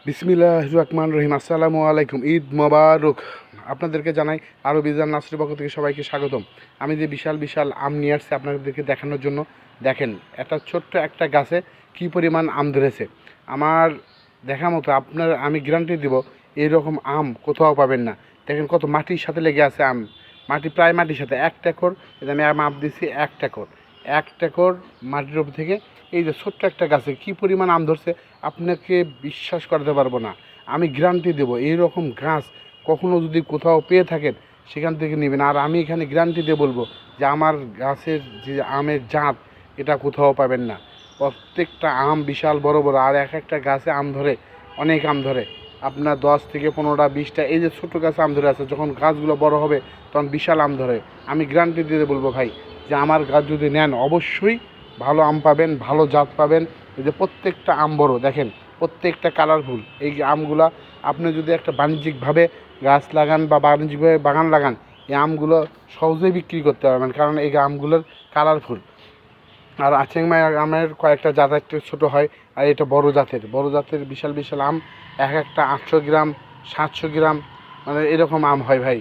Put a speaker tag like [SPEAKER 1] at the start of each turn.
[SPEAKER 1] বিসমিল্লাহির রহমানির রহিম। আসসালামু আলাইকুম, ঈদ মোবারক। আপনাদেরকে জানাই আরও বিজান নার্সারির পক্ষ থেকে সবাইকে স্বাগতম। আমি যে বিশাল বিশাল আম নিয়ে আসছি আপনাদেরকে দেখানোর জন্য। দেখেন একটা ছোট্ট একটা গাছে কী পরিমাণ আম ধরেছে। আমার দেখা মতো আমি গ্যারান্টি দিব এইরকম আম কোথাও পাবেন না। দেখেন কত মাটির সাথে লেগে আছে আম, প্রায় মাটির সাথে। একটা একর, আমি মাপ দিচ্ছি, একটা একর মাটির উপর থেকে এই যে ছোট্ট একটা গাছে কী পরিমাণ আম ধরছে আপনাকে বিশ্বাস করাতে পারবো না। আমি গ্যারান্টি দেবো এইরকম গাছ কখনো যদি কোথাও পেয়ে থাকেন সেখান থেকে নেবেন। আর আমি এখানে গ্যারান্টি দিয়ে বলবো যে আমার গাছের যে আমের জাত এটা কোথাও পাবেন না। প্রত্যেকটা আম বিশাল বড় বড়, আর এক একটা গাছে আম ধরে, অনেক আম ধরে। আপনার 10 থেকে 15টা 20টা এই যে ছোটো গাছে আম ধরে আছে, যখন গাছগুলো বড় হবে তখন বিশাল আম ধরে। আমি গ্যারান্টি দিয়ে বলবো ভাই যে আমার গাছ যদি নেন অবশ্যই ভালো আম পাবেন, ভালো জাত পাবেন। এই যে প্রত্যেকটা আম বড়, দেখেন প্রত্যেকটা কালারফুল। এই আমগুলা আপনি যদি একটা বাণিজ্যিকভাবে গাছ লাগান বা বাণিজ্যিকভাবে বাগান লাগান, এই আমগুলো সহজেই বিক্রি করতে পারবেন, কারণ এই আমগুলোর কালারফুল। আর আচিংমাই আমের কয়েকটা জাত, একটা ছোটো হয় আর এটা বড় জাতের বিশাল বিশাল আম। এক একটা 800 গ্রাম 700 গ্রাম, মানে এরকম আম হয় ভাই।